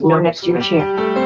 Or next to your chair.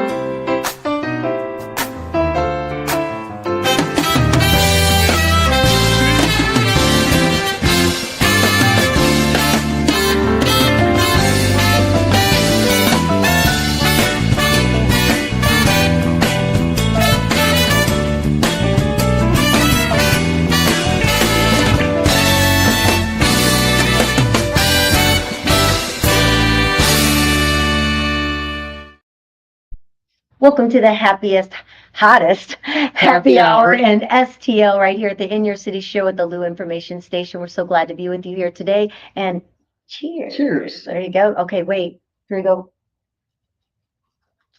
Welcome to the happiest, hottest happy hour and STL right here at the In Your City show at the Lou Information Station. We're so glad to be with you here today. And cheers. Cheers. There you go. Okay, wait. Here we go.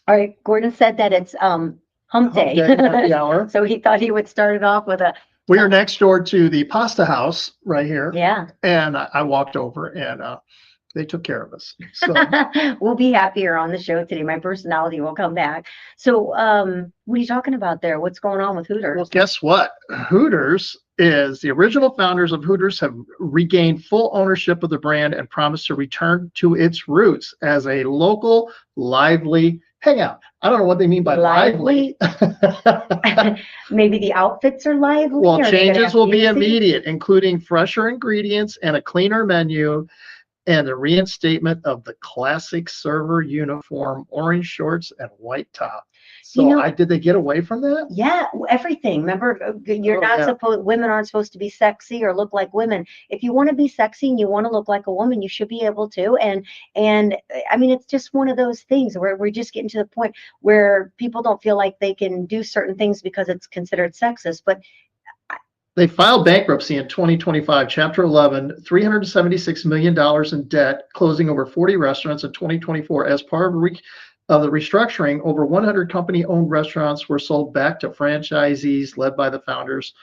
All right. Gordon said that it's hump day. Happy hour. So he thought he would start it off with a. We are next door to the pasta house right here. Yeah. And I walked over and they took care of us. So we'll be happier on the show today. My personality will come back. So what are you talking about there? What's going on with Hooters? well, guess what? Hooters is the original founders of Hooters have regained full ownership of the brand and promised to return to its roots as a local, lively hangout. I don't know what they mean by lively. Maybe the outfits are lively. Well, changes will be immediate, including fresher ingredients and a cleaner menu, and the reinstatement of the classic server uniform, orange shorts and white top. So did they get away from that? Yeah, everything. Remember, women aren't supposed to be sexy or look like women. If you want to be sexy and you want to look like a woman, you should be able to. And I mean, it's just one of those things where we're just getting to the point where people don't feel like they can do certain things because it's considered sexist. But they filed bankruptcy in 2025, Chapter 11, $376 million in debt, closing over 40 restaurants in 2024. As part of the restructuring, over 100 company-owned restaurants were sold back to franchisees led by the founders,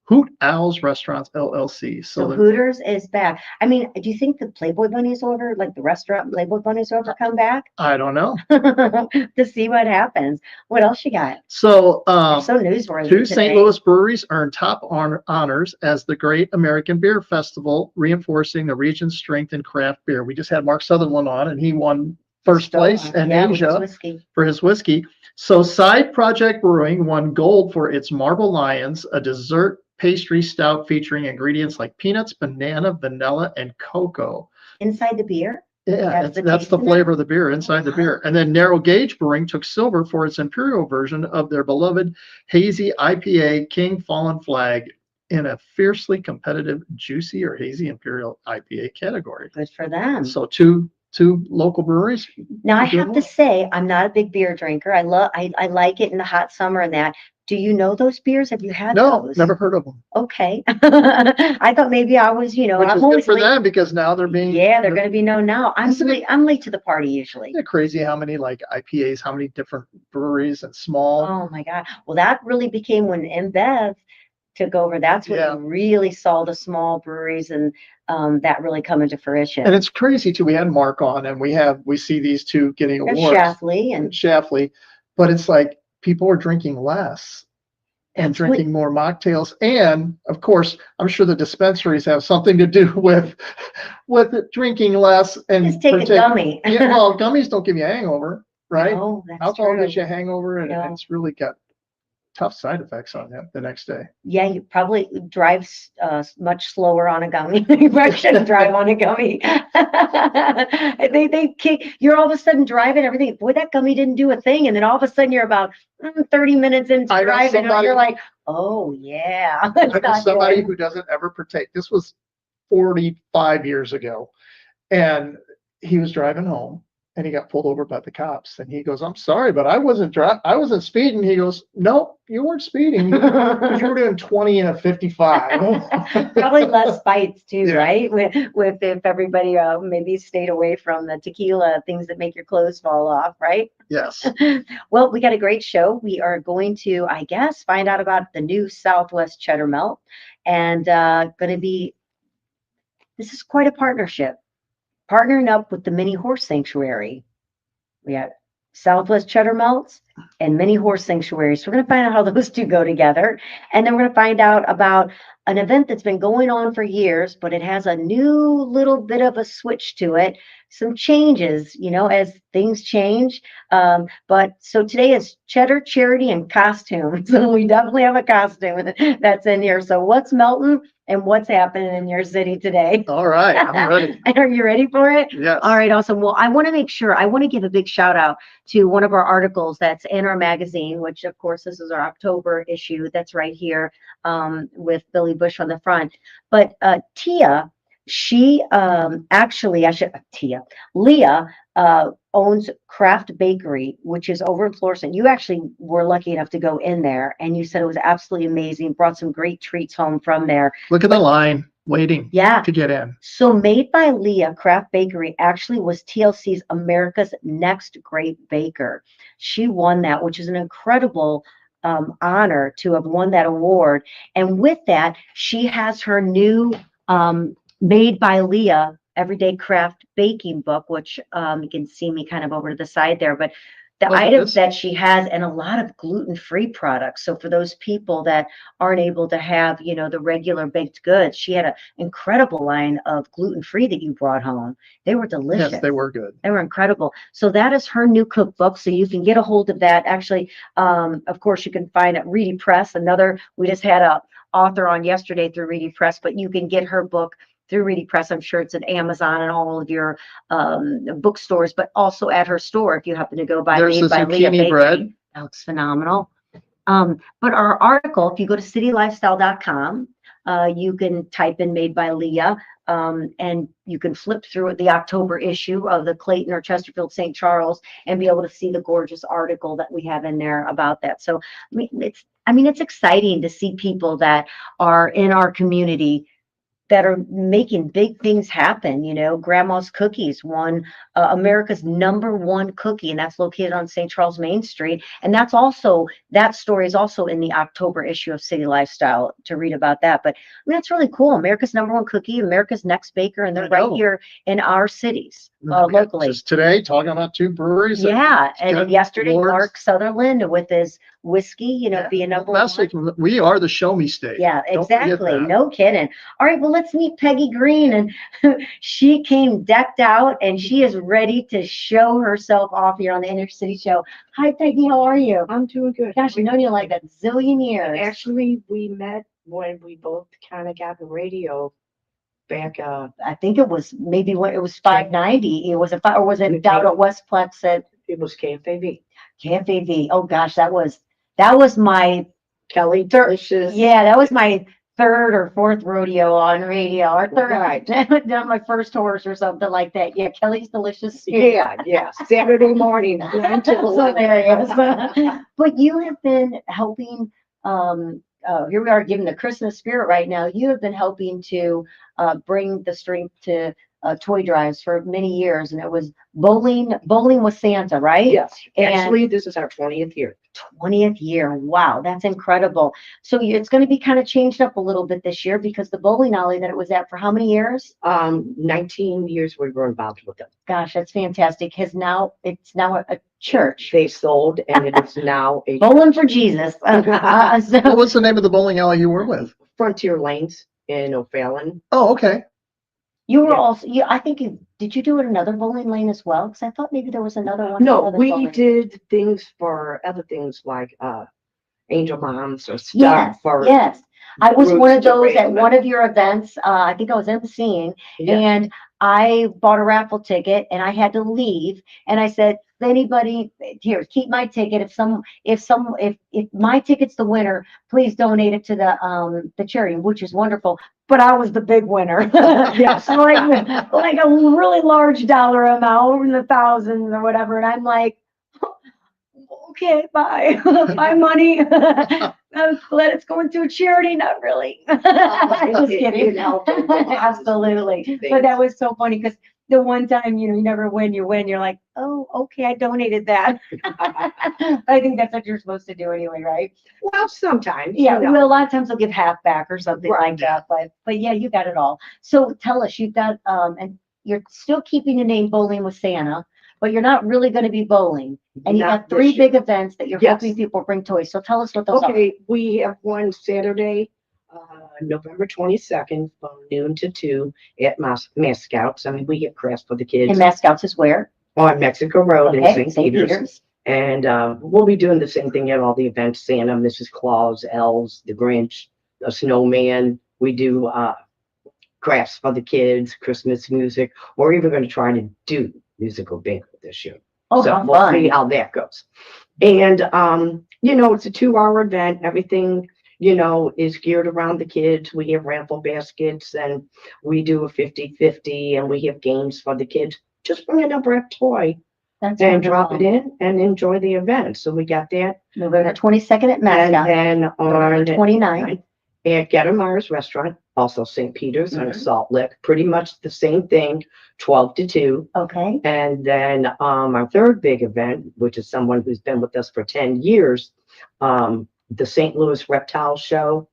Hoot Owls Restaurants, LLC. So Hooters is back. I mean, do you think the Playboy Bunnies order, like the restaurant Playboy Bunnies order, come back? I don't know. To see what happens. What else you got? So, so newsworthy. Two St. Louis breweries earned top honors as the Great American Beer Festival, reinforcing the region's strength in craft beer. We just had Mark Sutherland on, and he won first place in Asia for his whiskey. So Side Project Brewing won gold for its Marble Lions, a dessert pastry stout featuring ingredients like peanuts, banana, vanilla, and cocoa. Inside the beer? Yeah, that's the flavor of the beer inside the beer. And then Narrow Gauge Brewing took silver for its imperial version of their beloved hazy IPA King Fallen Flag in a fiercely competitive juicy or hazy imperial IPA category. Good for them. So two local breweries. Now I have to say, I'm not a big beer drinker. I like it in the hot summer and that. Do you know those beers? Have you had those? No, never heard of them. Okay. I thought maybe I was, Which I'm is always good for late. them because now they're being. Yeah, they're going to be known now. I'm late to the party usually. Isn't it crazy how many like IPAs, how many different breweries and small. Oh my God. Well, that really became when InBev took over. That's when you really saw the small breweries and that really come into fruition. And it's crazy too. We had Mark on and we see these two getting awards. Schlafly. But it's like people are drinking less and drinking more mocktails. And of course, I'm sure the dispensaries have something to do with drinking less and just take a gummy. Yeah, well, gummies don't give you a hangover, right? Oh, that's Alcohol true. gives you a hangover and it's really got tough side effects on you the next day. Yeah, you probably drive much slower on a gummy. You probably shouldn't drive on a gummy. they kick. You're all of a sudden driving everything. Boy, that gummy didn't do a thing, and then all of a sudden you're about 30 minutes into driving, and you're like, oh yeah. I know somebody who doesn't ever partake. This was 45 years ago, and he was driving home. And he got pulled over by the cops. And he goes, I'm sorry, but I wasn't speeding. He goes, no, you weren't speeding. You were doing 20 and a 55. Probably less fights too, right? With if everybody maybe stayed away from the tequila, things that make your clothes fall off, right? Yes. Well, we got a great show. We are going to, I guess, find out about the new Southwest Cheddar Melt. And this is quite a partnership. Partnering up with the Mini Horse Sanctuary. We got Southwest Cheddar Melts and many horse sanctuaries. So we're going to find out how those two go together. And then we're going to find out about an event that's been going on for years, but it has a new little bit of a switch to it, some changes, as things change. But so today is cheddar, charity, and costume. So we definitely have a costume that's in here. So what's melting and what's happening in your city today? All right, I'm ready. Are you ready for it? Yes. All right, awesome. Well, I want to give a big shout out to one of our articles that's in our magazine, which of course this is our October issue. That's right here with Billy Bush on the front. But Tia, she Leah owns Craft Bakery, which is over in Florissant. You actually were lucky enough to go in there, and you said it was absolutely amazing. Brought some great treats home from there. Look at the line waiting to get in. So Made by Leah Craft Bakery actually was TLC's America's Next Great Baker. She won that, which is an incredible honor to have won that award. And with that, she has her new Made by Leah Everyday Craft Baking book, which you can see me kind of over to the side there, but the items that she has, and a lot of gluten-free products. So for those people that aren't able to have, the regular baked goods, she had an incredible line of gluten-free that you brought home. They were delicious. Yes, they were good. They were incredible. So that is her new cookbook. So you can get a hold of that. Actually, of course, you can find it Reedy Press. We just had a author on yesterday through Reedy Press, but you can get her book through Reedy Press. I'm sure it's at Amazon and all of your bookstores, but also at her store if you happen to go by. There's Made the by Leah zucchini bread. That looks phenomenal. But our article, if you go to citylifestyle.com, you can type in Made by Leah, and you can flip through the October issue of the Clayton or Chesterfield St. Charles and be able to see the gorgeous article that we have in there about that. So it's exciting to see people that are in our community that are making big things happen. Grandma's Cookies won America's #1 cookie, and that's located on St. Charles Main Street. And that story is also in the October issue of City Lifestyle to read about that. But that's really cool. America's #1 cookie, America's Next Baker, and they're right here in our cities locally. Just today, talking about 2 breweries. Yeah, and then yesterday, Mark Sutherland with his whiskey, being #1. We are the show me state. Yeah, exactly. No kidding. All right, well, let's meet Peggy Green. And she came decked out, and she is ready to show herself off here on the Inner City Show. Hi, Peggy. How are you? I'm doing good. Gosh, I've known you like a zillion years. Actually, we met when we both kind of got the radio back. I think it was maybe when it was 590. It was or was it down at Westplex at? It was KFAV. KFAV. Oh gosh, that was my Kelly Delicious. Yeah, that was my 3rd or 4th rodeo on radio, or 3rd. Right. Not my first horse or something like that. Yeah, Kelly's Delicious. Yeah. Saturday morning. Hilarious. But you have been helping. Here we are giving the Christmas spirit right now. You have been helping to bring the strength to toy drives for many years, and it was bowling with Santa, right? Yes. Actually, this is our 20th year. 20th year. Wow, that's incredible. So it's going to be kind of changed up a little bit this year, because the bowling alley that it was at for how many years? 19 years we were involved with them. Gosh, that's fantastic. It's now a church. They sold, and it is now a Bowling for Jesus. What was the name of the bowling alley you were with? Frontier Lanes in O'Fallon. Oh, okay. You were also, I think did you do another bowling lane as well? Because I thought maybe there was another one. No, we did things for other things like Angel Moms or stuff. Yes, for yes. I was one of those at event. one of your events. I think I was emceeing, and I bought a raffle ticket, and I had to leave. And I said, anybody here, keep my ticket. If my ticket's the winner, please donate it to the charity, which is wonderful. But I was the big winner. Yes. like a really large dollar amount in the thousands or whatever. And I'm like, okay, bye. Bye, money. I'm glad it's going to a charity. Not really. Just kidding. Absolutely. But that was so funny, because the one time, you never win, you win. You're like, oh, okay, I donated that. I think that's what you're supposed to do anyway, right? Well, sometimes. Yeah, well, a lot of times they'll give half back or something like that. But yeah, you got it all. So tell us, you've got and you're still keeping the name Bowling with Santa, but you're not really going to be bowling. And you Not got 3 this year. big events that you're Yes. hoping people bring toys. So tell us what those are. Okay, we have one Saturday, November 22nd from noon to 2 at Mascouts. I mean, we have crafts for the kids And Mascouts is where? on Mexico Road in Okay, St. St. Peter's. Peter's. And we'll be doing the same thing at all the events, Santa, Mrs. Claus, elves, the Grinch, a snowman. We do crafts for the kids, Christmas music. We're even going to try to do musical bingo this year. Oh, So how we'll see fun. how that goes. And it's a 2-hour event. Everything, is geared around the kids. We have raffle baskets and we do a 50-50 and we have games for the kids. Just bring a wrapped toy That's and drop it wonderful. in and enjoy the event. So we got that. November 22nd at And Mascot. then November on 29th. at Gettermeyer's Restaurant, also St. Peter's on Mhm. Salt Lick, pretty much the same thing, 12 to 2. Okay. And then our third big event, which is someone who's been with us for 10 years, the St. Louis Reptile Show.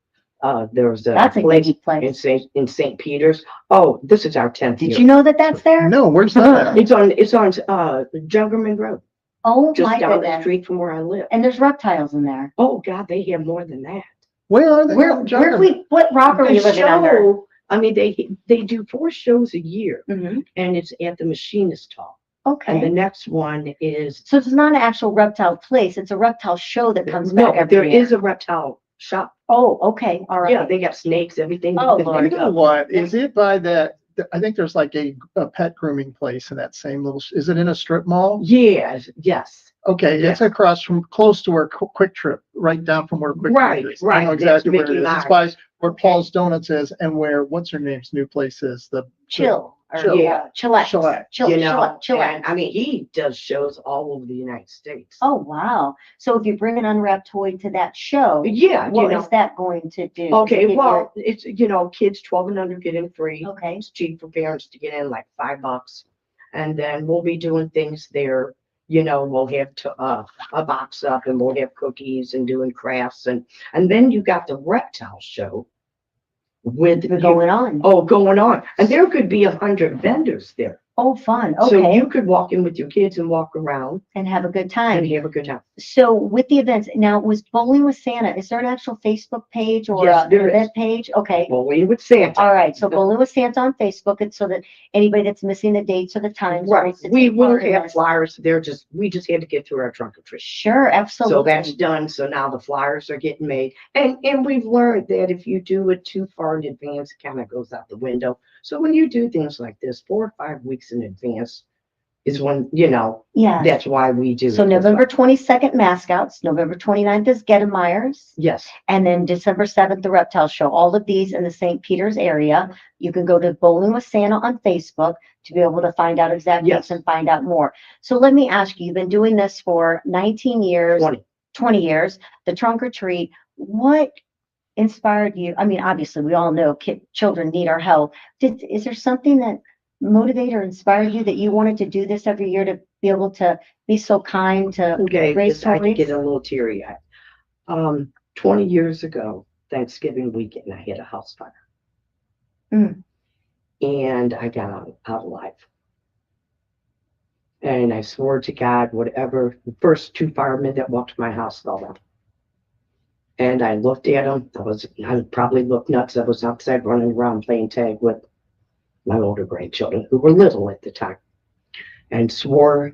There's a That's a place great place. in St. Peter's. Oh, this is our 10th Did year. you know that that's there? No, where's that? It's on Jungerman Road, Oh just my down the goodness. street from where I live. And there's reptiles in there. Oh God, they have more than that. Where are they? What rock are we The living under? show, I mean, they do 4 shows a year, Mhm. and it's at the Machinist Hall. And the Okay. next one is So it's not an actual reptile place. It's a reptile show that comes no, back every there year. is a reptile shop. Oh, okay. All right. Yeah, they got snakes, everything. Oh, you can Lord. You think know of. what? Is it by that? I think there's like a pet grooming place in that same little, is it in a strip mall? Yes, yes. Okay, it's Yeah. across from, close to where Quick Trip, right down from where Quick Right, Trip is. right. I know That's exactly where it Mickey is. It's Mouse. by where Paul's Donuts is and where, what's her name's new place is, Chill. Or, Chill. Yeah. Chillax. Chillax. Chillax. And I mean, he does shows all over the United States. Oh, wow. So if you bring an unwrapped toy to that show, Yeah, what is that going to do? Okay, Give well, it's, kids 12 and under get in free. Okay. It's cheap for parents to get in, like $5. And then we'll be doing things there. We'll have a box up and we'll have cookies and doing crafts. And then you got the reptile show with Going on. going on. And there could be 100 vendors there. Oh, fun. So Okay. you could walk in with your kids and walk around And have a good and time. have a good time. So with the events, now was Bowling with Santa, is there an actual Facebook page or Yes, an there is. event page? Okay. Bowling with Santa. All right. So Bowling with Santa on Facebook, and so that anybody that's missing the dates or the times. Right. wants to We take will part in have this. flyers. We just had to get through our trunk or treat. Sure, So absolutely. that's done. So now the flyers are getting made. And we've learned that if you do it too far in advance, it kind of goes out the window. So when you do things like this, 4 or 5 weeks in advance is when, Yeah. that's why we do. So it this November way. 22nd, Mascots. November 29th is Gettemeyer's. Yes. And then December 7th, the Reptile Show. All of these in the St. Peter's area. You can go to Bowling with Santa on Facebook to be able to find out exact Yes. dates and find out more. So let me ask you, you've been doing this for 19 years, 20 years, the trunk or treat. What inspired you? I mean, obviously, we all know children need our help. Is there something that motivated or inspired you that you wanted to do this every year to be able to be so kind to Okay. raise I could get toys? a little teary eyed. 20 years ago, Thanksgiving weekend, I had a house fire. Mm. And I got out alive. And I swore to God, whatever, the first 2 firemen that walked to my house fell down. And I looked at them. I probably looked nuts. I was outside running around playing tag with my older grandchildren who were little at the time, and swore,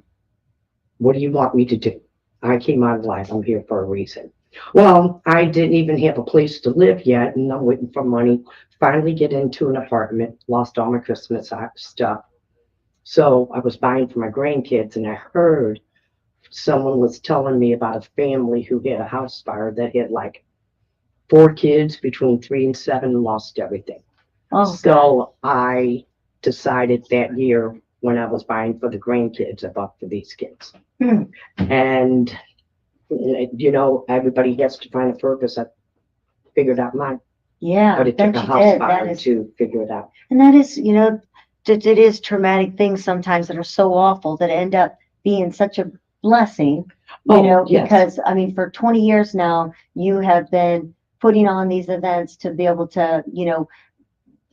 what do you want me to do? I came out alive. I'm here for a reason. Well, I didn't even have a place to live yet, and I'm waiting for money. Finally get into an apartment, lost all my Christmas stuff. So I was buying for my grandkids, and I heard someone was telling me about a family who had a house fire that had like 4 kids between 3 and 7 and lost everything. Oh, So I decided that year when I was buying for the grandkids, I bought for these kids. Hmm. And, everybody has to find a purpose. I figured out mine, yeah, but it that took a you house did. fire That is, to figure it out. and that is, it is traumatic things sometimes that are so awful that end up being such a blessing, Yes. because I mean, for 20 years now, you have been putting on these events to be able to,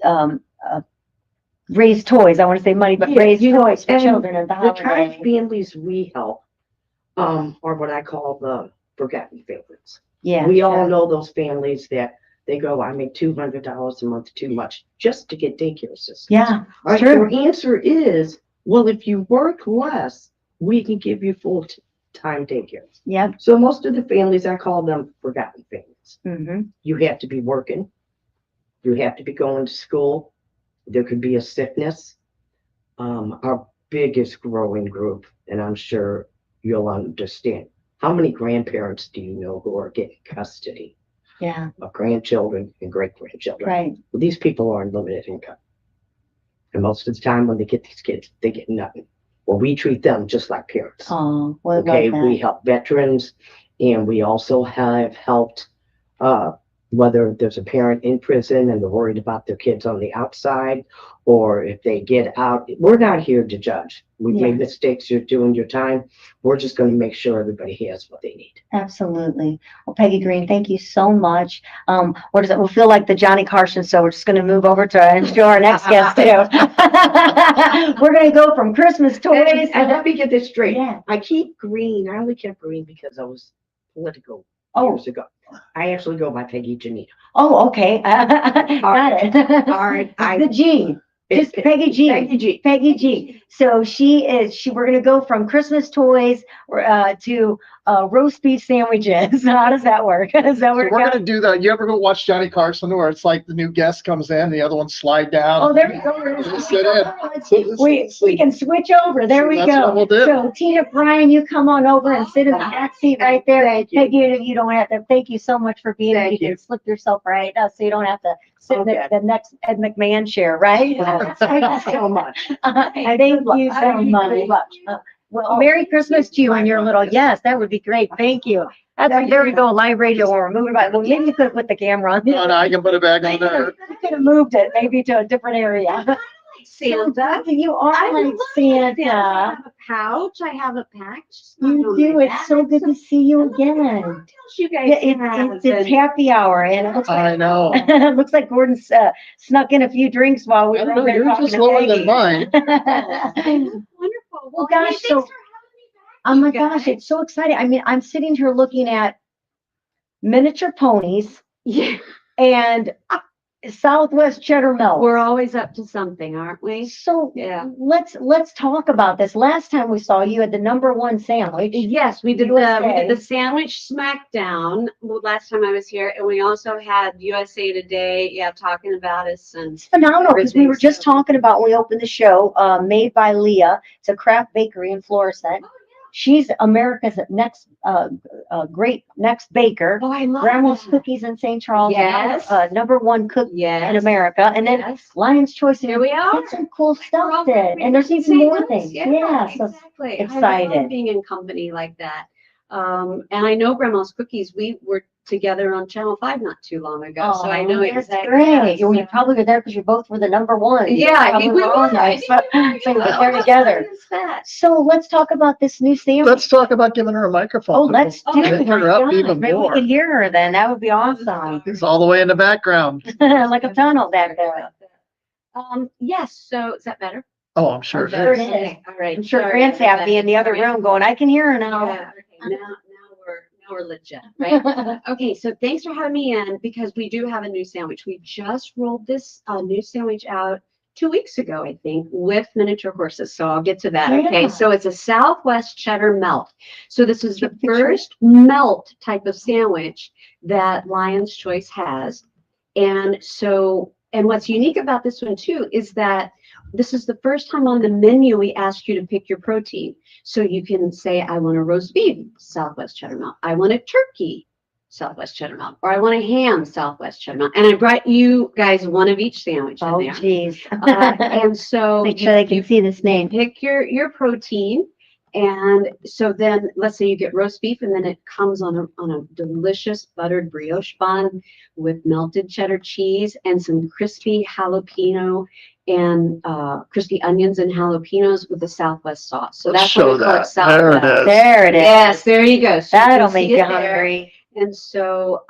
um, uh, raise toys. I want to say money, but Yeah, raise you know, toys for and children at the The kind of holiday. families we help, are what I call the forgotten favorites. Yeah. We all know those families that they go, I make $200 a month too much just to get daycare assistance. Yeah, All right, true. their answer is, well, if you work less, we can give you full-time daycare. Yeah. So most of the families, I call them forgotten families. Mm-hmm. You have to be working. You have to be going to school. There could be a sickness. Our biggest growing group, and I'm sure you'll understand, how many grandparents do you know who are getting custody Yeah. of grandchildren and great-grandchildren? Right. Well, these people are on limited income. And most of the time when they get these kids, they get nothing. Well, we treat them just like parents. Oh, well, Okay, love we that. help veterans, and we also have helped, whether there's a parent in prison and they're worried about their kids on the outside, or if they get out. We're not here to judge. We've Yeah. made mistakes. You're doing your time. We're just going to make sure everybody has what they need. Absolutely. Well, Peggy Green, thank you so much. What does it? We'll feel like the Johnny Carson. So we're just going to move over to our next guest too. We're going to go from Christmas toys. And let me get this straight. Yeah. I keep green. I only kept green because I was political Oh. years ago. I actually go by Peggy Janita. Oh, okay. Got it. All right. The G. Just Peggy G. Peggy G. Peggy G. So we're going to go from Christmas toys to roast beef sandwiches. How does that work? Does that So work we're out? gonna do that. You ever go watch Johnny Carson where it's like the new guest comes in, the other one slide down? Oh, there we go. Just sit in. We can switch over. There we That's go. what we'll do. So Tina, Brian, you come on over and sit in the back seat right there. Thank you. Peggy, you don't have to. Thank you so much for being here. You Thank can you. slip yourself right now, so you don't have to sit in Okay. the next Ed McMahon chair, right? Thank you so much. Thank you so much. Well, Merry Christmas to you and your little. Yes, that would be great. Thank you. There we go. Live radio. We're moving by. Well, maybe you could put the camera on. Oh, no, I can put it back on there. You could have moved it maybe to a different area. Santa. You are I like love I Santa. have a pouch. I have a patch. You do. It's so good to see you again. You guys Yeah, have. it's happy hour, and it looks I like know. it looks like Gordon's snuck in a few drinks while we I were don't know, over there yours talking is to lower Peggy. than mine. Wonderful. Well, gosh, hey, thanks so- for having me back, Oh you my gosh, guys. it's so exciting. I mean, I'm sitting here looking at miniature ponies Yeah, and Southwest Cheddar Melt. we're always up to something, aren't we? So Yeah. let's talk about this. Last time we saw you had the #1 sandwich. Yes, we did USA. the sandwich smackdown last time I was here, and we also had USA Today, talking about us and It's phenomenal because we were Everything, just so- talking about when we opened the show, made by Leah. It's a craft bakery in Florissant. She's America's next great next baker. oh, I love Grandma's that. Cookies in St. Charles. Yes. #1 cook Yes. in America. And then Yes. Lion's Choice. Here we are. Get some cool We're stuff all there. very And there's even St. more Louis. things. Yeah, Yeah. So exactly. I excited. love being in company like that. And I know Grandma's Cookies. We were together on Channel 5 not too long ago, so I know that's exactly. great. yeah, You probably were there because you both were the #1. Yeah, Probably we were on were. there. So so you were there together. So let's talk about this new sandwich. Let's talk about giving her a microphone. Oh, let's do We'll it. pick My her up God, even maybe we more. could hear her then. That would be awesome. It's all the way in the background. Like a tunnel back there. Yes. So is that better? Oh, I'm sure it Sure is. it is. Okay, all right. I'm sure Sorry Grant's about happy that. in the other Sorry. room going, I can hear her now. Yeah. Okay. Now we're legit, right? Okay, so thanks for having me in because we do have a new sandwich. We just rolled this new sandwich out 2 weeks ago, I think, with miniature horses. So I'll get to that. Yeah. Okay, so it's a Southwest Cheddar Melt. So this is the Picture. first melt type of sandwich that Lion's Choice has. And what's unique about this one too is that this is the first time on the menu we ask you to pick your protein. So you can say, I want a roast beef, Southwest Cheddar Melt. I want a turkey, Southwest Cheddar Melt. Or I want a ham, Southwest Cheddar Melt. And I brought you guys one of each sandwich in Oh, there. geez. And so Make sure they can see this name. pick your protein. And so then let's say you get roast beef and then it comes on a delicious buttered brioche bun with melted cheddar cheese and some crispy jalapeno and crispy onions and jalapenos with the Southwest sauce. So Let's that's what show we call it, that. There it Southwest. is. There it is. Yes, there you go. So you That'll can see make you it there. hungry. And so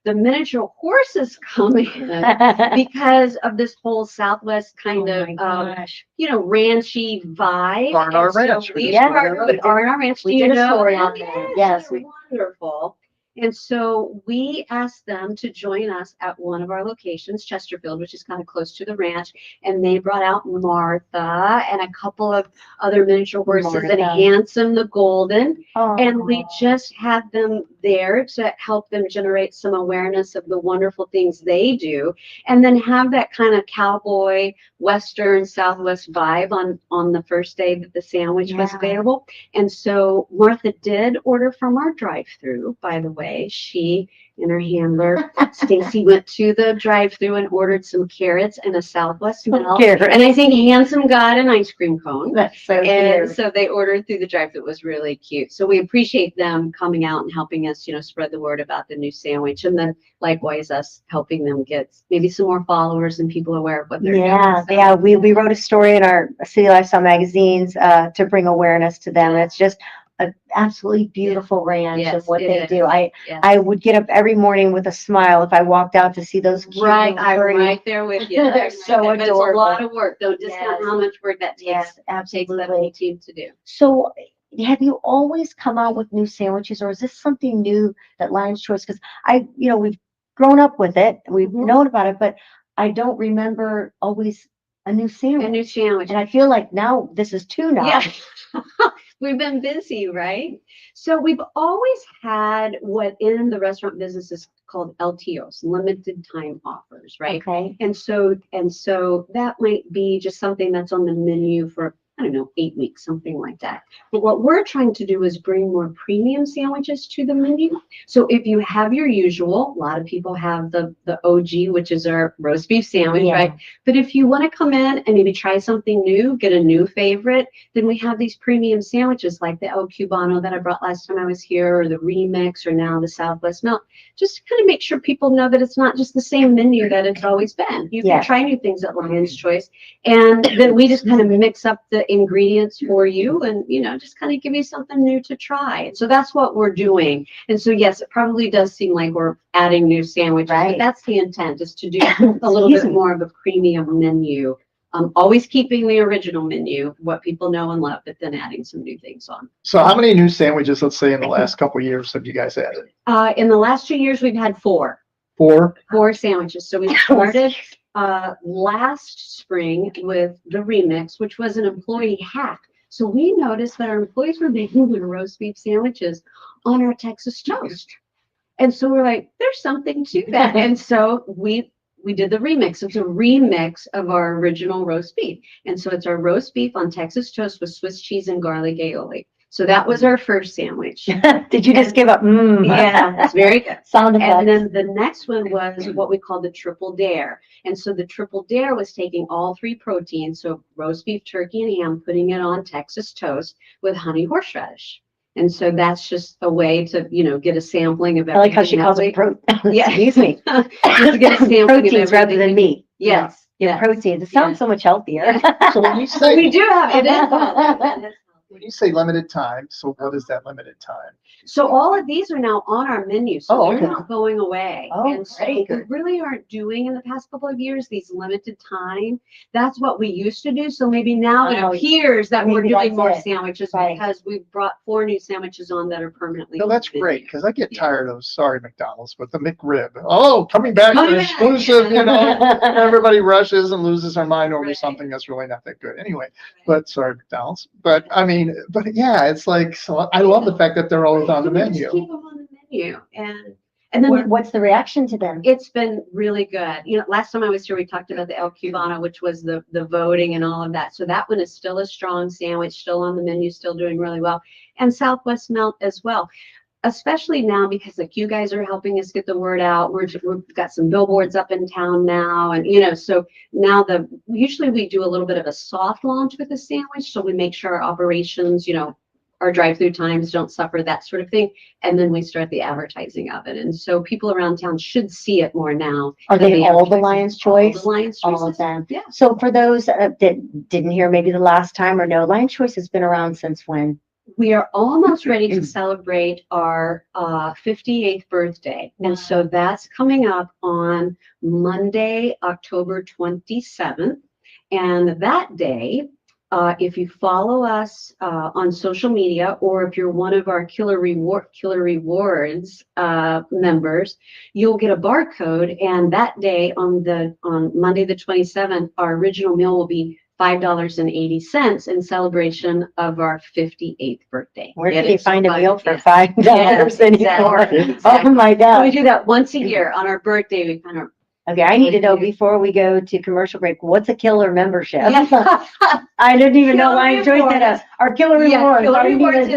the miniature horses come in because of this whole Southwest kind of, ranchy vibe. R&R And so Ranch. we Yeah. partnered with R&R Ranch. We Do you did a know story them? on that. Yes, they're wonderful. And so we asked them to join us at one of our locations, Chesterfield, which is kind of close to the ranch. And they brought out Martha and a couple of other miniature horses and Martha. Handsome the Golden. Oh. And we just had them there to help them generate some awareness of the wonderful things they do, and then have that kind of cowboy, Western, Southwest vibe on the first day that the sandwich was Yeah. available. And so Martha did order from our drive-through, by the way. She and her handler, Stacy, went to the drive-through and ordered some carrots and a Southwest Melt. And I think Handsome got an ice cream cone. That's so And cute. so they ordered through the drive-thru. It was really cute. So we appreciate them coming out and helping us, spread the word about the new sandwich. And then likewise us helping them get maybe some more followers and people aware of what they're doing. So- Yeah. We wrote a story in our City Lifestyle magazines to bring awareness to them. It's just an absolutely beautiful ranch Yes, and what it they is. do. Yes. I would get up every morning with a smile if I walked out to see those cute Right, little I'm furry- right there with you. They're I'm so right there. But adorable. it's a lot of work. Don't discount Yes. how much work that takes. Yes, Takes that absolutely. whole team to do. So have you always come out with new sandwiches, or is this something new that Lion's Choice? Because we've grown up with it, we've Mhm. known about it, but I don't remember always a new A sandwich. new sandwich. And I feel like now this is two now. Yeah. We've been busy, right? So we've always had what in the restaurant business is called LTOs, limited time offers, right? Okay. And so that might be just something that's on the menu for, I don't know, 8 weeks, something like that. But what we're trying to do is bring more premium sandwiches to the menu. So if you have your usual, a lot of people have the OG, which is our roast beef sandwich, Yeah. right? But if you want to come in and maybe try something new, get a new favorite, then we have these premium sandwiches like the El Cubano that I brought last time I was here, or the Remix, or now the Southwest Melt. Just to kind of make sure people know that it's not just the same menu that it's always been. You can Yes. try new things at Lion's Choice. And then we just kind of mix up the ingredients for you and, just kind of give you something new to try. So that's what we're doing. And so, yes, it probably does seem like we're adding new sandwiches, Right. but that's the intent, is to do a little bit more of a premium menu. Always keeping the original menu, what people know and love, but then adding some new things on. So how many new sandwiches, let's say, in the last couple of years have you guys added? In the last 2 years, we've had 4 4? sandwiches. So we started last spring with the Remix, which was an employee hack. So we noticed that our employees were making their roast beef sandwiches on our Texas toast. And so we're like, there's something to that. And so we did the Remix. It's a remix of our original roast beef. And so it's our roast beef on Texas toast with Swiss cheese and garlic aioli. So that was our first sandwich. Did you just give up? Yeah, it's very good. Sound effects. And then the next one was what we call the Triple Dare. And so the Triple Dare was taking all 3 proteins, so roast beef, turkey, and ham, putting it on Texas toast with honey horseradish. And so that's just a way to, get a sampling of I everything. like how she calls it Yeah. Excuse me. Just get a sampling of Proteins rather everything. than meat. Yes. Yeah, yes. proteins. It sounds Yeah. so much healthier. So when you So say, we do have it. Is when you say limited time, so what is that limited time? So all of these are now on our menu, so Oh, they're okay. not going away. Oh, And so great. we really aren't doing in the past couple of years these limited time. That's what we used to do. So maybe now Oh, it appears that we're maybe doing that's more it. sandwiches Right. because we've brought 4 new sandwiches on that are permanently. No, on that's the great, menu. because I get Yeah. tired of, sorry, McDonald's, but the McRib. Oh, coming back Coming for back, exclusive, yeah. everybody rushes and loses their mind over Right. something that's really not that good. Anyway, but sorry, McDonald's. But I mean, but yeah, it's like, so I love the fact that they're always on the Just menu. keep them on the menu, and then What's the reaction to them? it's been really good. Last time I was here, we talked about the El Cubano, which was the voting and all of that. So that one is still a strong sandwich, still on the menu, still doing really well. And Southwest Melt as well, especially now because like you guys are helping us get the word out. We've got some billboards up in town now. And, so now usually we do a little bit of a soft launch with the sandwich. So we make sure our operations, our drive-through times don't suffer, that sort of thing. And then we start the advertising of it. And so people around town should see it more now. Are than they all the advertising. Lion's All Choice? the Lion's All Choices. of them. Yeah. So for those that didn't hear maybe the last time or no, Lion's Choice has been around since when? we are almost ready to celebrate our 58th birthday. And so that's coming up on Monday, October 27th. And that day, if you follow us on social media, or if you're one of our Killer Rewards members, you'll get a barcode. And that day, on Monday the 27th, our original meal will be $5.80 in celebration of our 58th birthday. Where Get can you it? find a Fun. meal for Yeah. $5 anymore? Exactly. Oh my So God. we do that once a year on our birthday. We kind of Okay, I need to know before we go to commercial break, what's a killer membership? yeah. I didn't even know Killer Lion Choice had Rewards. our killer Yeah, rewards. Killer I didn't Rewards even-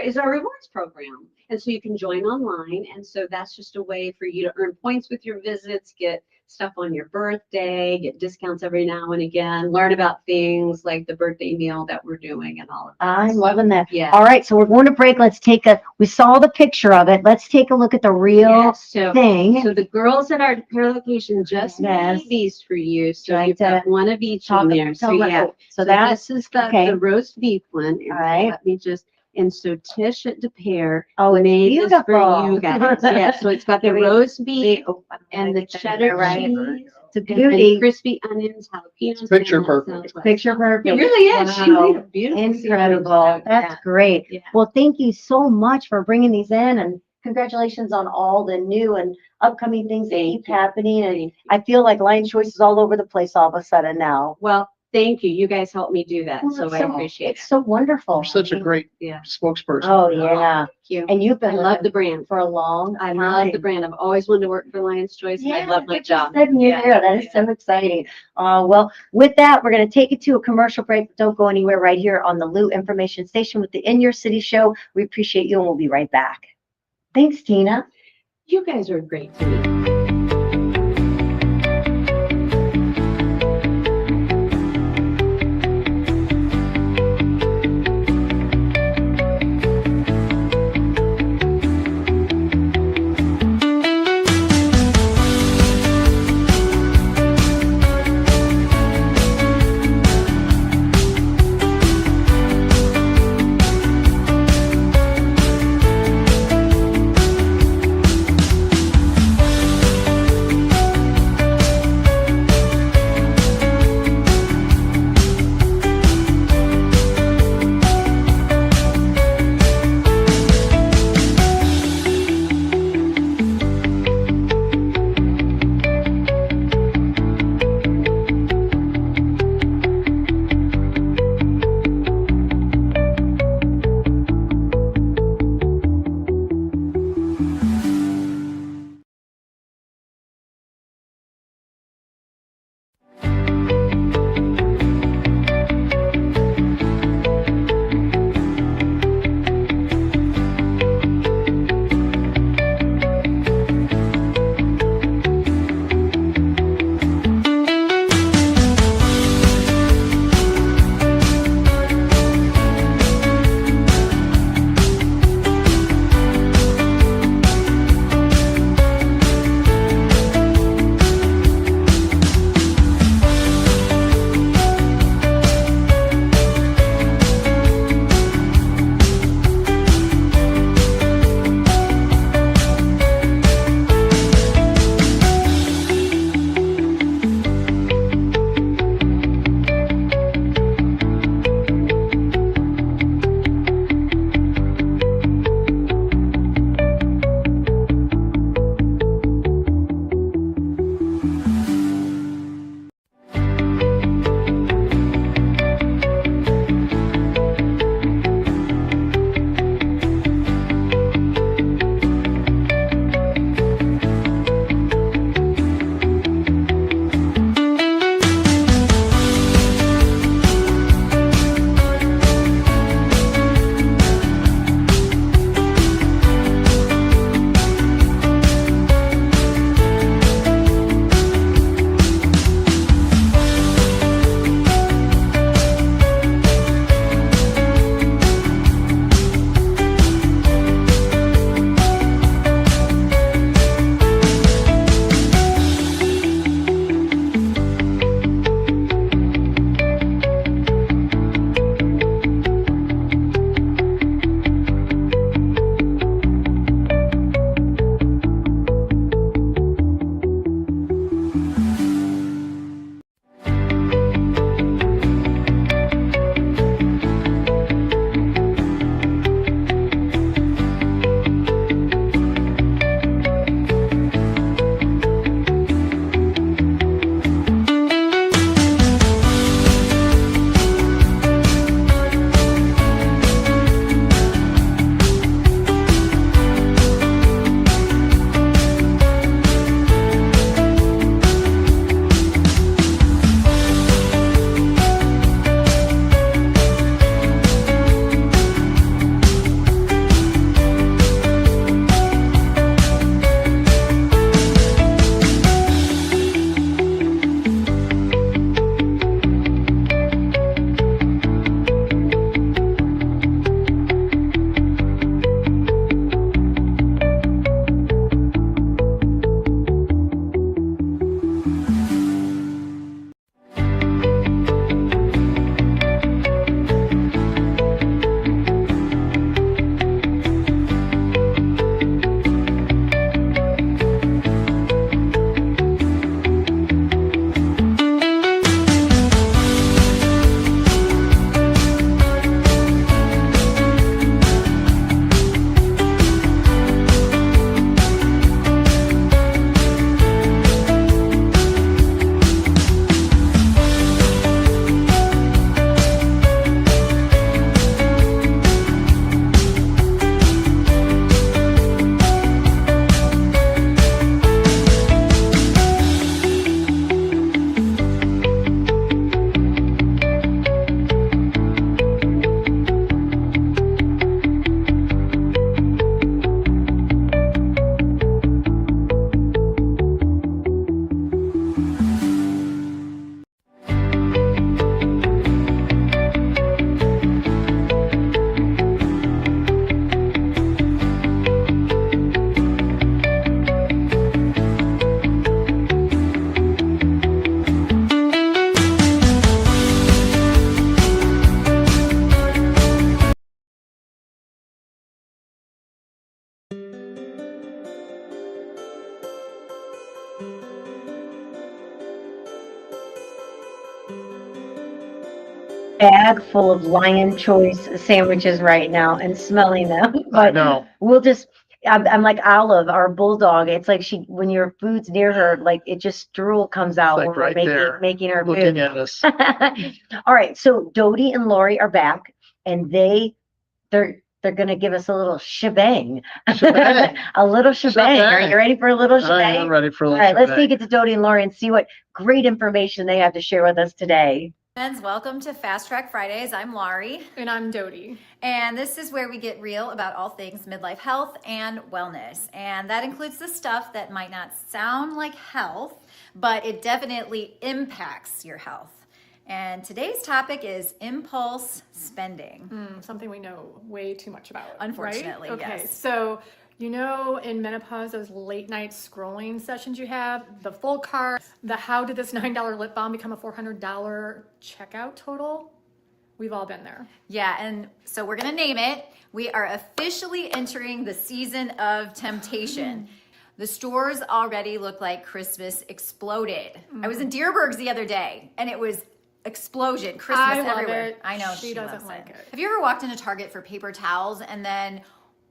is our rewards program. And so you can join online. And so that's just a way for you to earn points with your visits, get stuff on your birthday, get discounts every now and again, learn about things like the birthday meal that we're doing and all of that. I'm So, loving that. yeah. All right, so we're going to break. Let's take we saw the picture of it. Let's take a look at the real Yes, so thing. the girls at our location just Yes. made these for you. So Right, you've got one of each in there. So yeah. So that, this is the, okay. the roast beef one. And All right. Let me just, and so Tish at DePere oh, it's made this for beautiful. you guys. Yeah, so it's got the Here we- roast beef Oh, and the cheddar right. cheese. It's a And beauty. crispy onions, jalapenos. It's picture and perfect. Southwest. Picture perfect. It really is. She Wow. made a beautiful series. Incredible. That's great. Yeah. Well, thank you so much for bringing these in, and congratulations on all the new and upcoming things that keep happening. And Thank you. I feel like Lion Choice is all over the place all of a sudden now. Well, thank you. You guys helped me do that. Well, So it's I appreciate it. It's so wonderful. You're such a great Yeah. spokesperson. Oh, yeah. Thank you. And you've I been love the brand. for a long I time. love the brand. I've always wanted to work for Lion's Choice, and I love my job. Said you there. That is so exciting. Well, with that, we're going to take it to a commercial break. Don't go anywhere right here on the Lou Information Station with the In Your City show. We appreciate you, and we'll be right back. Thanks, Tina. You guys are great to me. bag full of Lion Choice sandwiches right now and smelling them. I But know. we'll just, I'm like Olive, our bulldog. It's like when your food's near her, like it just drool comes out Like when we're right there, making her looking food. at us. All right, so Dodie and Lori are back, and they're gonna give us a little shebang. Shebang. A little shebang. Are you Shebang. ready for a little I shebang? am ready for a All little right, let's shebang. take it to Dodie and Lori and see what great information they have to share with us today. Friends, welcome to Fast Track Fridays. I'm Laurie. And I'm Dodie. And this is where we get real about all things midlife health and wellness. And that includes the stuff that might not sound like health, but it definitely impacts your health. And today's topic is impulse spending. Something we know way too much about. Unfortunately, right? Okay, yes. so you know, in menopause, those late night scrolling sessions you have, the full cart, the how did this $9 lip balm become a $400 checkout total? We've all been there. Yeah, and so we're going to name it. We are officially entering the season of temptation. The stores already look like Christmas exploded. I was in Deerberg's the other day, and it was explosion, Christmas I love everywhere. it. I know She doesn't loves like it. Have you ever walked into Target for paper towels and then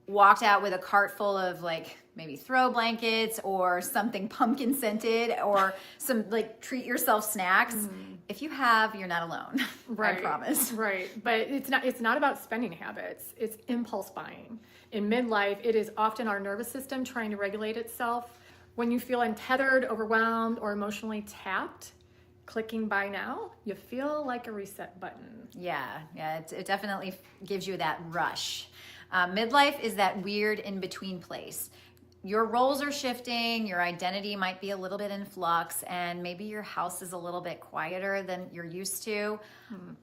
walked out with a cart full of like maybe throw blankets or something pumpkin scented or some like treat yourself snacks? If you have, you're not alone. Right. I promise. Right. But it's not about spending habits. It's impulse buying. In midlife, it is often our nervous system trying to regulate itself. When you feel untethered, overwhelmed, or emotionally tapped, clicking buy now, you feel like a reset button. Yeah, it definitely gives you that rush. Midlife is that weird in-between place. Your roles are shifting, your identity might be a little bit in flux, and maybe your house is a little bit quieter than you're used to,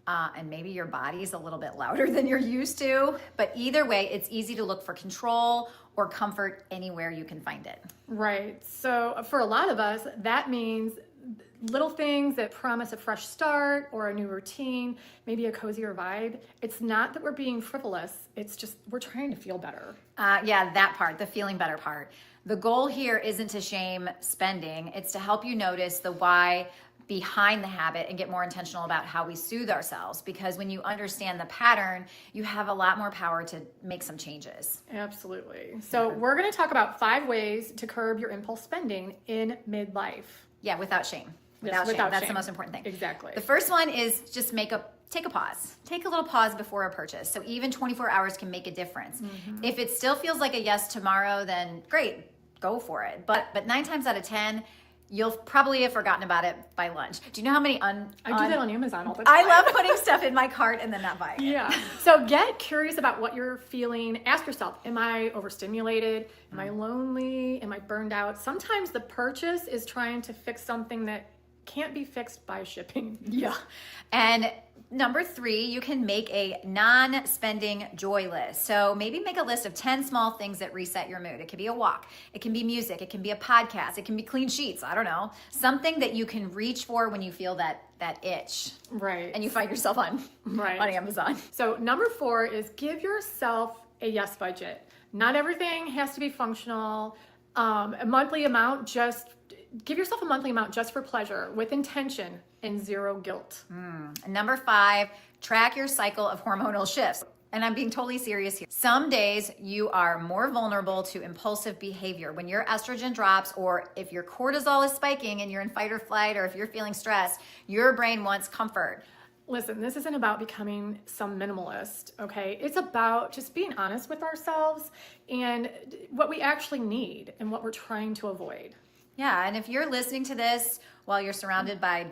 and maybe your body's a little bit louder than you're used to. But either way, it's easy to look for control or comfort anywhere you can find it. Right. So for a lot of us, that means little things that promise a fresh start or a new routine, maybe a cozier vibe. It's not that we're being frivolous. It's just we're trying to feel better. Yeah, that part, the feeling better part. The goal here isn't to shame spending. It's to help you notice the why behind the habit and get more intentional about how we soothe ourselves. Because when you understand the pattern, you have a lot more power to make some changes. Absolutely. So we're going to talk about 5 ways to curb your impulse spending in midlife. Yeah, without shame. Yes, Without shame. That's shame. the most important thing. Exactly. The first one is just take a pause. Take a little pause before a purchase. So even 24 hours can make a difference. If it still feels like a yes tomorrow, then great, go for it. But 9 times out of 10, you'll probably have forgotten about it by lunch. Do you know how many I do that on Amazon all the time. I love putting stuff in my cart and then not buying it. Yeah. So get curious about what you're feeling. Ask yourself, am I overstimulated? Am I lonely? Am I burned out? Sometimes the purchase is trying to fix something that can't be fixed by shipping. Yeah. And number 3, you can make a non-spending joy list. So maybe make a list of 10 small things that reset your mood. It could be a walk. It can be music. It can be a podcast. It can be clean sheets. I don't know. Something that you can reach for when you feel that itch. Right. And you find yourself on Amazon. So number 4 is give yourself a yes budget. Not everything has to be functional. A monthly amount, give yourself a monthly amount just for pleasure with intention and 0 guilt. And number 5, track your cycle of hormonal shifts. And I'm being totally serious here. Some days you are more vulnerable to impulsive behavior. When your estrogen drops, or if your cortisol is spiking and you're in fight or flight, or if you're feeling stressed, your brain wants comfort. Listen, this isn't about becoming some minimalist, okay? It's about just being honest with ourselves and what we actually need and what we're trying to avoid. Yeah, and if you're listening to this while you're surrounded by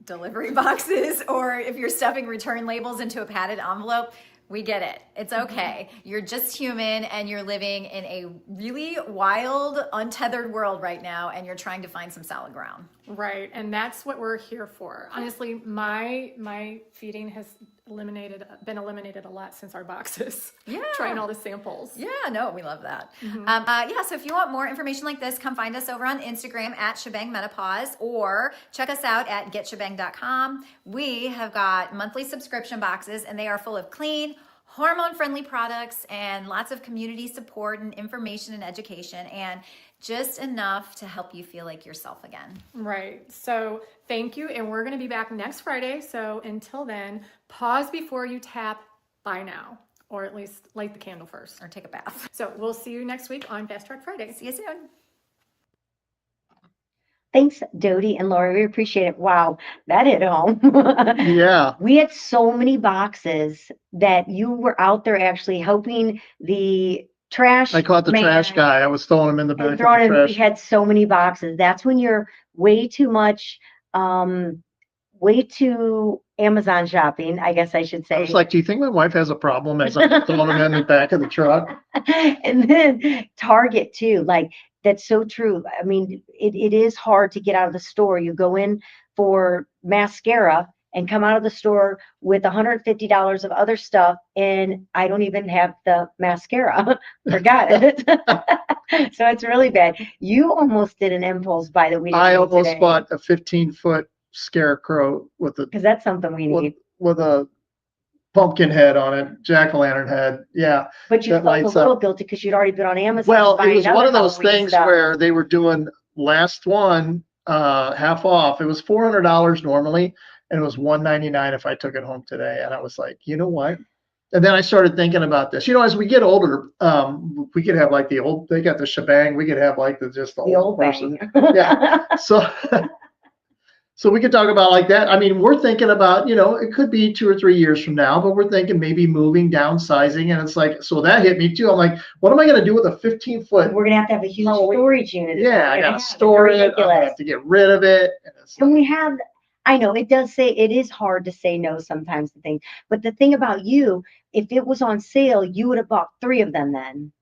delivery boxes, or if you're stuffing return labels into a padded envelope, we get it. It's okay. You're just human, and you're living in a really wild, untethered world right now, and you're trying to find some solid ground. Right, and that's what we're here for. Honestly, my feeding has been eliminated a lot since our boxes. Yeah. Trying all the samples. Yeah, no, we love that. So if you want more information like this, come find us over on Instagram at Shebang Menopause, or check us out at getshebang.com. We have got monthly subscription boxes, and they are full of clean, hormone-friendly products and lots of community support and information and education, and just enough to help you feel like yourself again. Right. So thank you. And we're going to be back next Friday. So until then, pause before you tap buy now, or at least light the candle first. Or take a bath. So we'll see you next week on Fast Track Friday. See you soon. Thanks, Dodie and Lori. We appreciate it. Wow, that hit home. Yeah. We had so many boxes that you were out there actually helping the trash. I caught the man trash guy. I was throwing him in the back and of throwing the in. We trash. had so many boxes. That's when you're way too much, way too Amazon shopping, I guess I should I say. was like, do you think my wife has a problem as I'm throwing him in the back of the truck? And then Target too, like that's so true. I mean, it is hard to get out of the store. You go in for mascara and come out of the store with $150 of other stuff, and I don't even have the mascara. Forgot it. So it's really bad. You almost did an impulse buy that we didn't I need almost today, bought a 15-foot scarecrow with a because that's something we need. with a pumpkin head on it, jack-o'-lantern head. Yeah. But you that felt a lights little up. guilty because you'd already been on Amazon. Well, it buying was one other of those Halloween things stuff. where they were doing last one half off. It was $400 normally, and it was $199 if I took it home today. And I was like, you know what? And then I started thinking about this. You know, as we get older, we could have like the old. They got the shebang. We could have like the old person. bang. Yeah. So we could talk about like that. I mean, we're thinking about, you know, it could be 2 or 3 years from now, but we're thinking maybe moving, downsizing. And it's like, so that hit me too. I'm like, what am I going to do with a 15-foot? We're gonna have a huge Halloween. storage unit. Yeah, I We're got gonna to have store It's it. I ridiculous. have to get rid of it. And it's And like, we have, I know it does say it is hard to say no sometimes to things, but the thing about you, if it was on sale, you would have bought 3 of them then.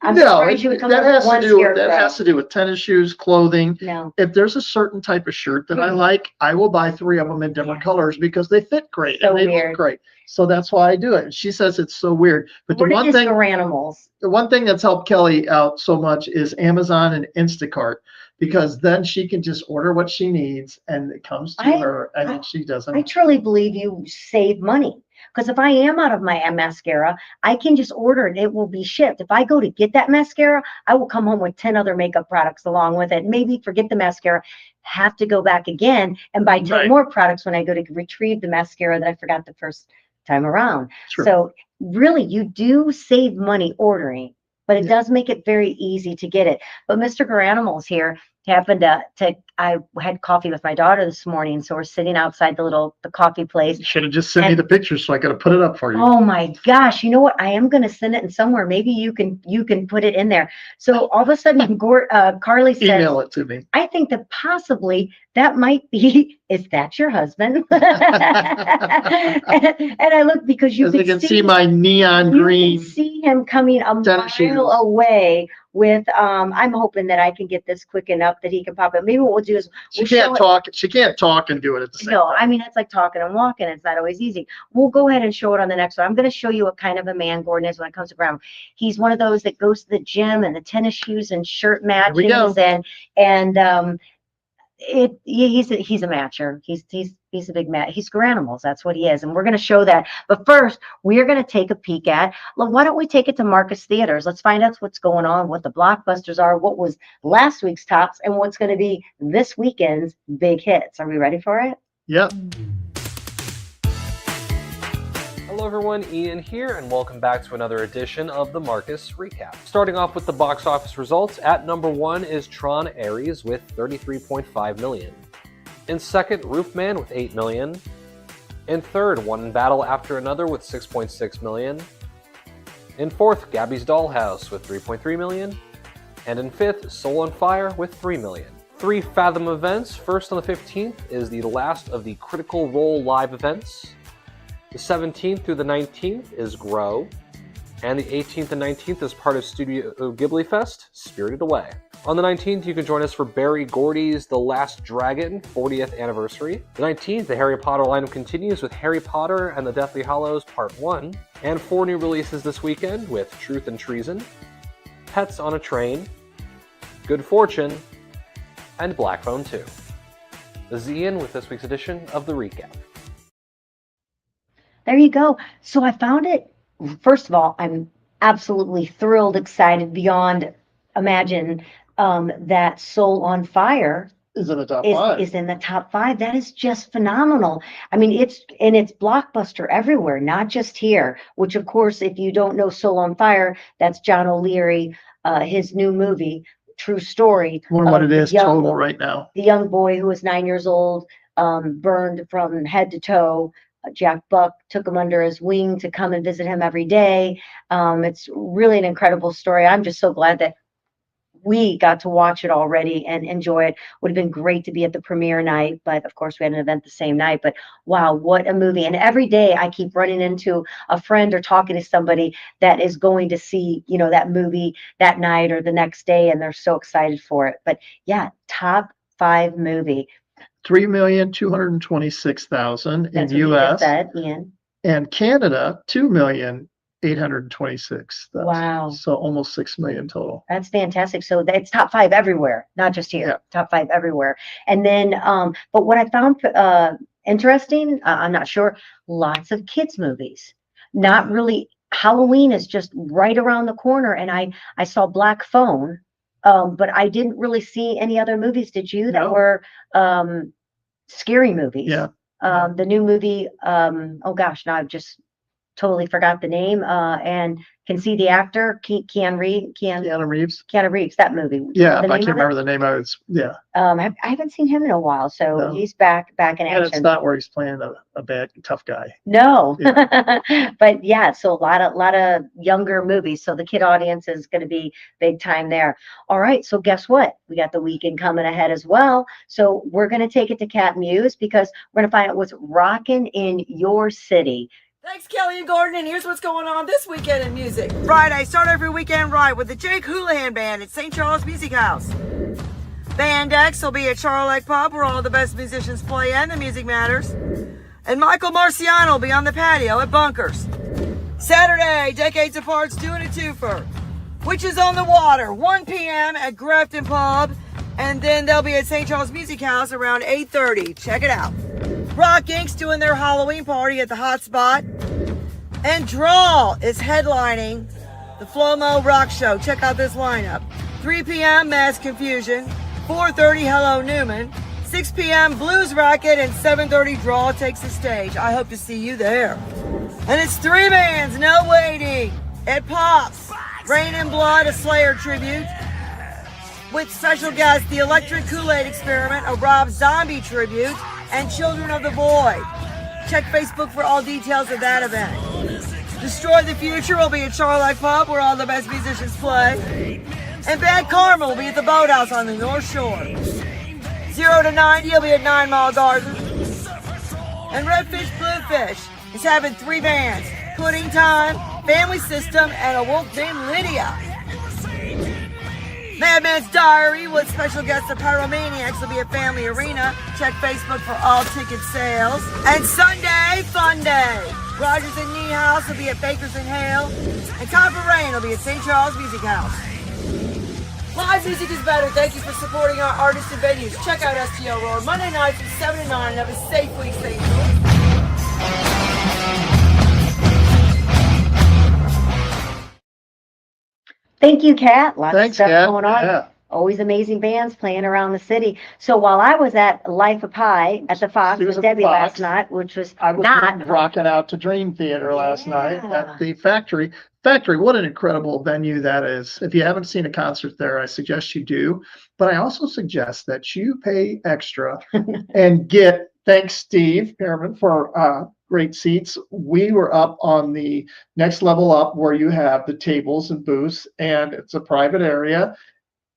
I'm no, surprised you would come that up with has to one do scarecrow. that has to do with tennis shoes, clothing. No, If there's a certain type of shirt that I Mhm. like, I will buy 3 of them in different Yeah. colors because they fit great So and they weird. look great. So that's why I do it. And she says it's so weird. But we're just for animals. the one thing that's helped Kelly out so much is Amazon and Instacart, because then she can just order what she needs and it comes to her, and then she doesn't. I truly believe you save money. Because if I am out of my mascara, I can just order it. It will be shipped. If I go to get that mascara, I will come home with 10 other makeup products along with it. Maybe forget the mascara, have to go back again and buy 10 Right. more products when I go to retrieve the mascara that I forgot the first time around. Sure. So really, you do save money ordering, but it does make it very easy to get it. But Mr. Garanimals here happened to I had coffee with my daughter this morning, so we're sitting outside the coffee place. You should have just sent me And- the pictures so I could have put it up for you. Oh my gosh, you know what? I am going to send it in somewhere. Maybe you can put it in there. So all of a sudden, Carly says, Email it to me. I think that possibly that might be, is that your husband? and I look because you As you can see see my neon you green. can see him coming a tennis shoes. mile away with, I'm hoping that I can get this quick enough that he can pop it. Maybe what we'll do is She we'll show can't it. talk. She can't talk and do it at the same No, time. I mean, it's like talking and walking. It's not always easy. We'll go ahead and show it on the next one. I'm going to show you what kind of a man Gordon is when it comes to grandma. He's one of those that goes to the gym and the tennis shoes and shirt we go. matchings and he's a matcher. He's a big match. He's Garanimals. That's what he is. And we're going to show that. But first, we are going to take a peek at, well, why don't we take it to Marcus Theaters? Let's find out what's going on, what the blockbusters are, what was last week's tops, and what's going to be this weekend's big hits. Are we ready for it? Yep. Hello everyone, Ian here, and welcome back to another edition of the Marcus Recap. Starting off with the box office results, at number 1 is Tron Ares with $33.5 million. In second, Roofman with $8 million. In third, One Battle After Another with $6.6 million. In fourth, Gabby's Dollhouse with $3.3 million. And in fifth, Soul on Fire with $3 million. 3 Fathom events. First on the 15th is the last of the Critical Role live events. The 17th through the 19th is Grow, and the 18th and 19th is part of Studio Ghibli Fest, Spirited Away. On the 19th, you can join us for Barry Gordy's The Last Dragon 40th anniversary. The 19th, the Harry Potter lineup continues with Harry Potter and the Deathly Hallows Part 1, and 4 new releases this weekend with Truth and Treason, Pets on a Train, Good Fortune, and Black Phone 2. This is Ian with this week's edition of The Recap. There you go. So I found it first of all, I'm absolutely thrilled, excited beyond imagine that Soul on Fire Is in the top five. is in the top 5. That is just phenomenal. I mean, it's blockbuster everywhere, not just here, which of course, if you don't know Soul on Fire, that's John O'Leary, his new movie, true story. I wonder what of it the is young- total right now. The young boy who was 9 years old, burned from head to toe. Jack Buck took him under his wing to come and visit him every day. It's really an incredible story. I'm just so glad that we got to watch it already and enjoy it. Would have been great to be at the premiere night, but of course we had an event the same night. But wow, what a movie. And every day I keep running into a friend or talking to somebody that is going to see, that movie that night or the next day, and they're so excited for it. But yeah, top 5 movie. 3,226,000 in That's what you just US, said, Ian. and Canada, 2,826,000. Wow. So almost 6 million total. That's fantastic. So it's top 5 everywhere, not just here. Yeah. Top 5 everywhere. And then, but what I found interesting, I'm not sure, lots of kids movies. Not really. Halloween is just right around the corner, and I saw Black Phone, but I didn't really see any other movies. Did you? That No. were scary movies. Yeah. The new movie. Oh gosh, now I've just totally forgot the name. And can see the actor Keanu Reeves. That movie. Yeah, The I name can't of it? remember the name of it. Yeah. I haven't seen him in a while, so No. he's back in And it's action. not where he's playing a bad, tough guy. No, but yeah, so a lot of younger movies. So the kid audience is going to be big time there. All right, so guess what? We got the weekend coming ahead as well. So we're going to take it to Cat Mues because we're going to find out what's rocking in your city. Thanks, Kelly and Gordon, and here's what's going on this weekend in music. Friday, start every weekend right with the Jake Houlihan Band at St. Charles Music House. Band X will be at Charlotte Pub where all the best musicians play and the music matters. And Michael Marciano will be on the patio at Bunkers. Saturday, Decades Apart's doing a twofer. Witches on the Water, 1 p.m. at Grafton Pub. And then they'll be at St. Charles Music House around 8:30. Check it out. Rock Inc.'s doing their Halloween party at the Hot Spot. And Drawl is headlining the Flomo Rock Show. Check out this lineup. 3 p.m. Mass Confusion. 4:30 Hello Newman. 6 p.m. Blues Racket, and 7:30 Drawl takes the stage. I hope to see you there. And it's 3 bands, no waiting, at Pops. Rain and Blood, a Slayer tribute. With special guests, the Electric Kool-Aid Experiment, a Rob Zombie tribute, and Children of the Void. Check Facebook for all details of that event. Destroy the Future will be at Charlotte Pub where all the best musicians play. And Bad Karma will be at the Boathouse on the North Shore. 0 to 90 will be at 9 Mile Garden. And Redfish Bluefish is having 3 bands. Pudding Time, Family System, and a wolf named Lydia. Madman's Diary with special guests the Pyromaniacs will be at Family Arena. Check Facebook for all ticket sales. And Sunday, Fun Day. Rogers and Niehaus will be at Bakers and Hale. And Copper Rain will be at St. Charles Music House. Live music is better. Thank you for supporting our artists and venues. Check out STL Roar Monday night from 7 to 9 and have a safe week. Stay tuned. Thank you, Kat. Lots Thanks, of stuff Kat. going on. Yeah. Always amazing bands playing around the city. So while I was at Life of Pi at the Fox She was with at Debbie Fox. last night, which was I was not rocking out to Dream Theater last night Yeah. at the Factory. Factory, what an incredible venue that is. If you haven't seen a concert there, I suggest you do. But I also suggest that you pay extra and get, thanks Steve Pearman for great seats. We were up on the next level up where you have the tables and booths, and it's a private area.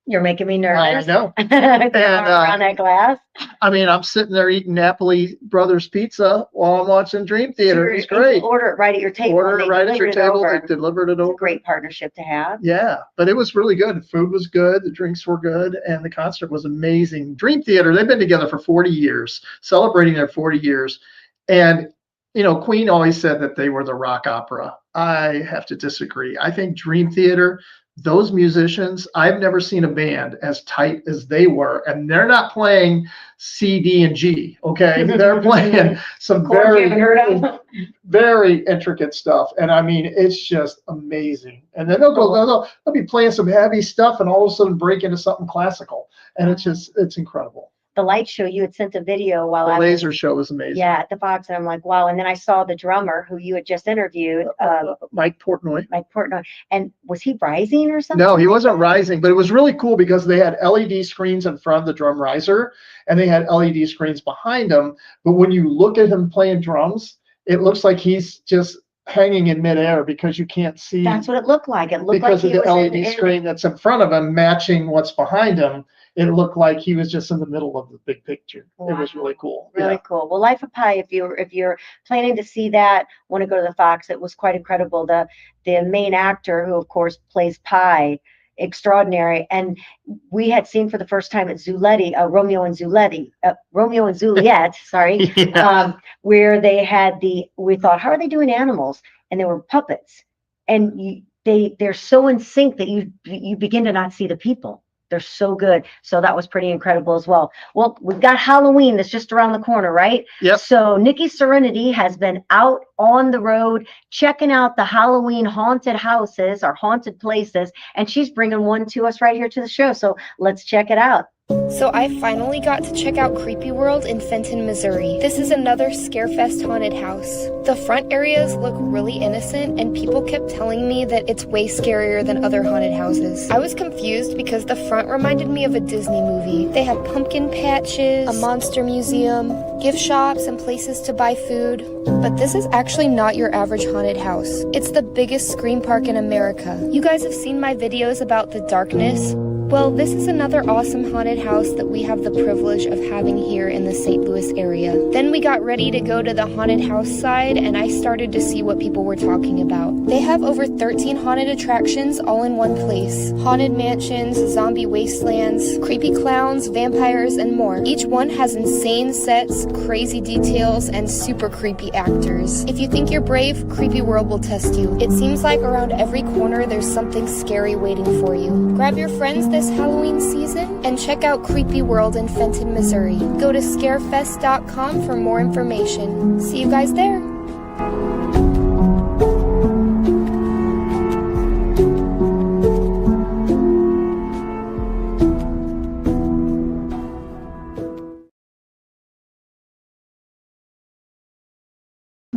You're making me I nervous. know. Around that glass. I mean, I'm sitting there eating Napoli Brothers pizza while I'm watching Dream Theater. It's great. Order it right at your table. Order and it they right at your deliver it table. over. They delivered it It's a over. great partnership to have. Yeah, but it was really good. The food was good. The drinks were good. And the concert was amazing. Dream Theater, they've been together for 40 years, celebrating their 40 years. And, you know, Queen always said that they were the rock opera. I have to disagree. I think Dream Theater those musicians, I've never seen a band as tight as they were, and they're not playing C, D, and G. Okay, they're playing some Chords you haven't heard of. very intricate stuff, and I mean, it's just amazing. And then they'll be playing some heavy stuff, and all of a sudden break into something classical, and it's incredible. The light show, you had sent a video while The I laser show was amazing. Yeah, at the Fox, and I'm like, wow. And then I saw the drummer who you had just interviewed, Mike Portnoy. Mike Portnoy. And was he rising or something? No, he wasn't rising, but it was really cool because they had LED screens in front of the drum riser, and they had LED screens behind him. But when you look at him playing drums, it looks like he's just hanging in midair because you can't see. That's what it looked like. It looked because like of the LED screen that's in front of him matching what's behind him. It looked like he was just in the middle of the big picture. Wow. It was really cool. Really cool. Well, Life of Pi, if you're planning to see that, want to go to the Fox, it was quite incredible. The main actor, who of course plays Pi, extraordinary. And we had seen for the first time at Zuletti, Romeo and Juliet, sorry, where they had we thought, how are they doing animals? And they were puppets. And they're so in sync that you begin to not see the people. They're so good. So that was pretty incredible as well. Well, we've got Halloween that's just around the corner, right? Yep. So Nikki Serenity has been out on the road checking out the Halloween haunted houses or haunted places, and she's bringing one to us right here to the show. So let's check it out. So I finally got to check out Creepy World in Fenton, Missouri. This is another Scarefest haunted house. The front areas look really innocent, and people kept telling me that it's way scarier than other haunted houses. I was confused because the front reminded me of a Disney movie. They had pumpkin patches, a monster museum, gift shops, and places to buy food. But this is actually not your average haunted house. It's the biggest scream park in America. You guys have seen my videos about the darkness. Well, this is another awesome haunted house that we have the privilege of having here in the St. Louis area. Then we got ready to go to the haunted house side, and I started to see what people were talking about. They have over 13 haunted attractions all in one place. Haunted mansions, zombie wastelands, creepy clowns, vampires, and more. Each one has insane sets, crazy details, and super creepy actors. If you think you're brave, Creepy World will test you. It seems like around every corner there's something scary waiting for you. Grab your friends this Halloween season and check out Creepy World in Fenton, Missouri. Go to scarefest.com for more information. See you guys there.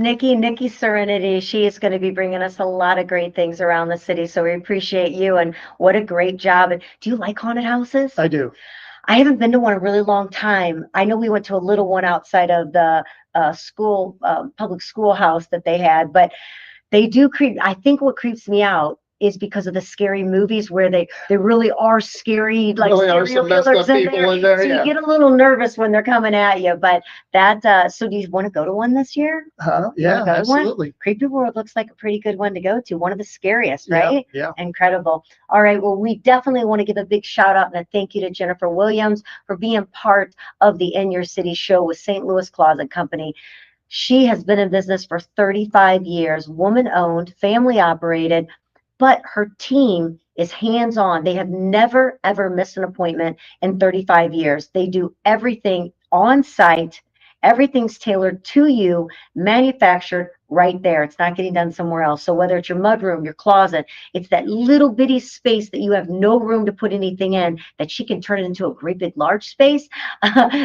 Nikki Serenity, she is going to be bringing us a lot of great things around the city. So we appreciate you, and what a great job. And do you like haunted houses? I do. I haven't been to one in a really long time. I know we went to a little one outside of the public schoolhouse that they had, but they do creep. I think what creeps me out is because of the scary movies where they really are scary, like really are some messed up people in there. So you get a little nervous when they're coming at you. But that, so do you want to go to one this year? Yeah, absolutely. Creepy World looks like a pretty good one to go to. One of the scariest, right? Yeah. Incredible. All right. Well, we definitely want to give a big shout out and a thank you to Jennifer Williams for being part of the In Your City show with St. Louis Closet Company. She has been in business for 35 years, woman-owned, family-operated, but her team is hands-on. They have never, ever missed an appointment in 35 years. They do everything on site. Everything's tailored to you, manufactured right there. It's not getting done somewhere else. So whether it's your mudroom, your closet, it's that little bitty space that you have no room to put anything in, that she can turn it into a great big large space.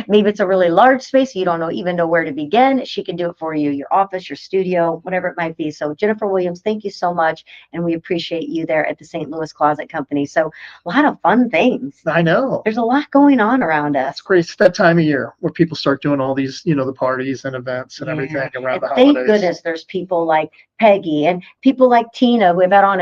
Maybe it's a really large space. You don't even know where to begin. She can do it for you, your office, your studio, whatever it might be. So Jennifer Williams, thank you so much. And we appreciate you there at the St. Louis Closet Company. So a lot of fun things. I know. There's a lot going on around us. It's great. It's that time of year where people start doing all these, the parties and events and everything around the holidays. Thank goodness there's people like Peggy and people like Tina we've had on,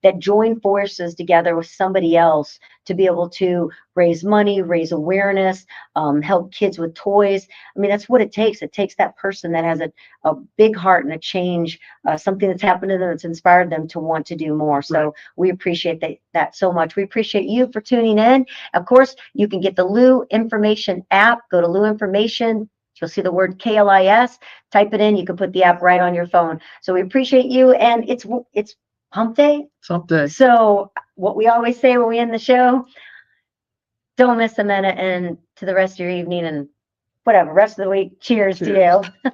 that join forces together with somebody else to be able to raise money, raise awareness, help kids with toys. That's what it takes. It takes that person that has a big heart and a change, something that's happened to them that's inspired them to want to do more. So we appreciate that so much. We appreciate you for tuning in. Of course, you can get the Lou Information app. Go to Lou Information. You'll see the word KLIS, type it in. You can put the app right on your phone. So we appreciate you. And it's hump day. Someday. So what we always say when we end the show, don't miss a minute, and to the rest of your evening and whatever, rest of the week. Cheers to you.